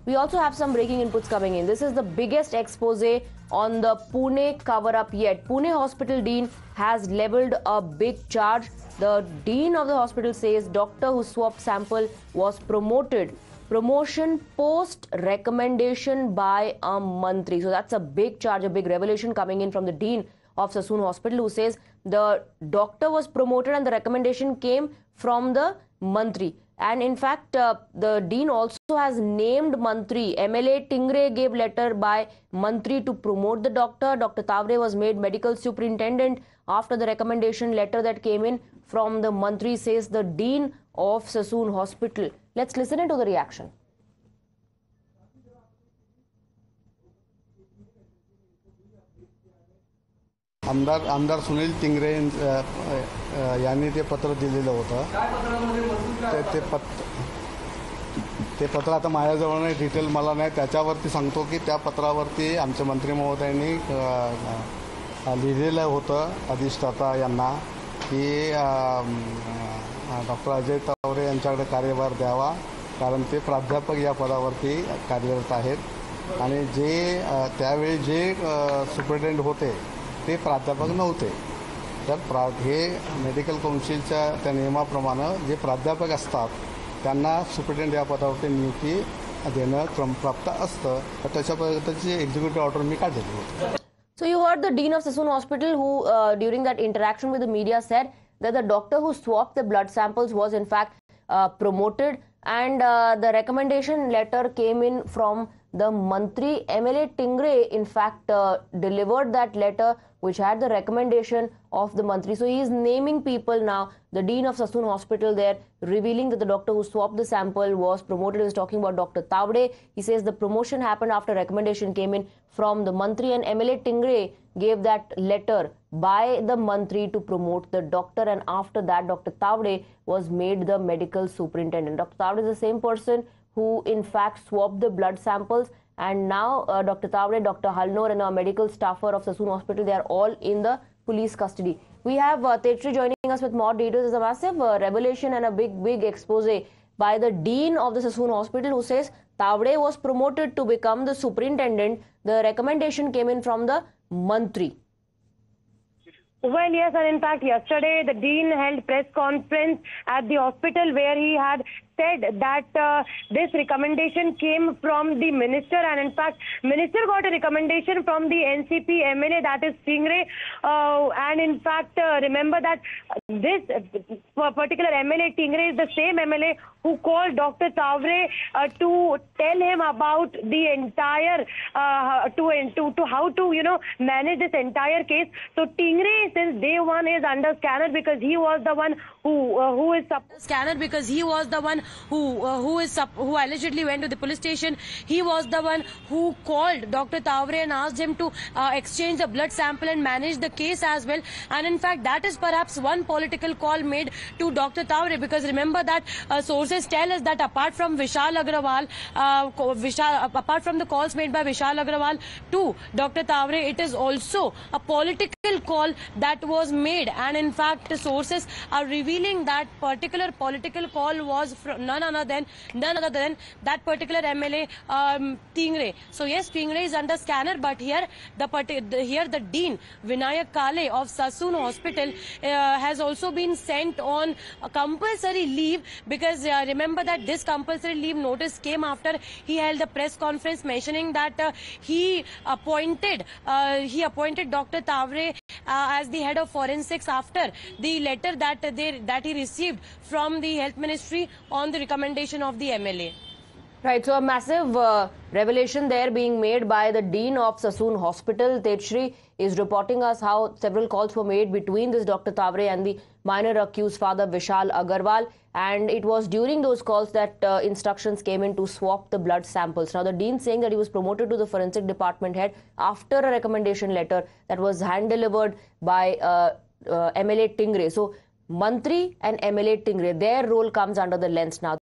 We also have some breaking inputs coming in. This is the biggest expose on the Pune cover-up yet. Pune Hospital Dean has leveled a big charge. The Dean of the hospital says doctor who swapped sample was promoted. Promotion post recommendation by a mantri. So that's a big charge, a big revelation coming in from the Dean of Sassoon Hospital, who says the doctor was promoted and the recommendation came from the mantri. And in fact, the Dean also has named mantri. MLA Tingre gave letter by mantri to promote the doctor. Dr. Tavre was made medical superintendent after the recommendation letter that came in from the mantri, says the Dean of Sassoon Hospital. Let's listen into the reaction. आमदार सुनील टिंगरे यांनी ते पत्र दिलेलं होतं. ते पत्र आता माझ्याजवळ नाही, डिटेल मला नाही. त्याच्यावरती सांगतो की त्या पत्रावरती आमच्या मंत्री महोदयांनी लिहिलेलं होतं अधिष्ठाता यांना की डॉक्टर अजय तावरे यांच्याकडे कार्यभार द्यावा, कारण ते प्राध्यापक या पदावरती कार्यरत आहेत आणि जे त्यावेळी जे सुपरिटेंडेंट होते ते प्राध्यापक नव्हते. तर हे मेडिकल काउन्सिलच्या त्या नियमाप्रमाणे जे प्राध्यापक असतात त्यांना सुपरिटेंडेंट या पदावरती नियुक्ती देणं क्रमप्राप्त असतं. तर त्याच्या पद्धतीची एक्झिक्युटिव्ह ऑर्डर मी काढलेली होती. So you heard the Dean of Sassoon Hospital who during that interaction with the media said that the doctor who swapped the blood samples was in fact promoted, and the recommendation letter came in from the mantri. MLA Tingre in fact delivered that letter which had the recommendation of the mantri. So he is naming people now. The Dean of Sassoon Hospital there revealing that the doctor who swapped the sample was promoted. He is talking about Dr. Tavre. He says the promotion happened after recommendation came in from the mantri, and MLA Tingre gave that letter by the mantri to promote the doctor, and after that Dr. Tavre was made the medical superintendent. Dr. Tavre is the same person who in fact swapped the blood samples, and now Dr. Tavre, Dr. Halnor and a medical staffer of Sassoon Hospital, they are all in the police custody. We have Tetri joining us with more details. There's a massive revelation and a big expose by the Dean of the Sassoon Hospital, who says Tavre was promoted to become the superintendent. The recommendation came in from the mantri. Well, yes, and in fact, yesterday the Dean held press conference at the hospital where he had said that this recommendation came from the minister, and in fact minister got a recommendation from the NCP MLA, that is Tingre, and in fact remember that this particular MLA Tingre is the same MLA who called Dr. Tavre to tell him about the entire to how to manage this entire case. So Tingre since day one is under scanner because he was the one who allegedly went to the police station. He was the one who called Dr. Tavre and asked him to exchange the blood sample and manage the case as well. And in fact, that is perhaps one political call made to Dr. Tavre, because remember that sources tell us that apart from Vishal Agrawal, apart from the calls made by Vishal Agrawal to Dr. Tavre, it is also a political call that was made, and in fact sources are revealing that particular political call was from none other than that particular MLA Tingre. So yes, Tingre is under scanner, but here the Dean Vinayak Kale of Sassoon Hospital has also been sent on a compulsory leave, because remember that this compulsory leave notice came after he held a press conference mentioning that he appointed Dr. Tavre as the head of forensics after the letter that he received from the health ministry on the recommendation of the MLA. Right, so a massive revelation there being made by the Dean of Sassoon Hospital. Tetri is reporting us how several calls were made between this Dr. Tavre and the minor accused father Vishal Agarwal, and it was during those calls that instructions came in to swap the blood samples. Now the Dean saying that he was promoted to the forensic department head after a recommendation letter that was hand-delivered by MLA Tingre. So Mantri and MLA Tingre, their role comes under the lens now.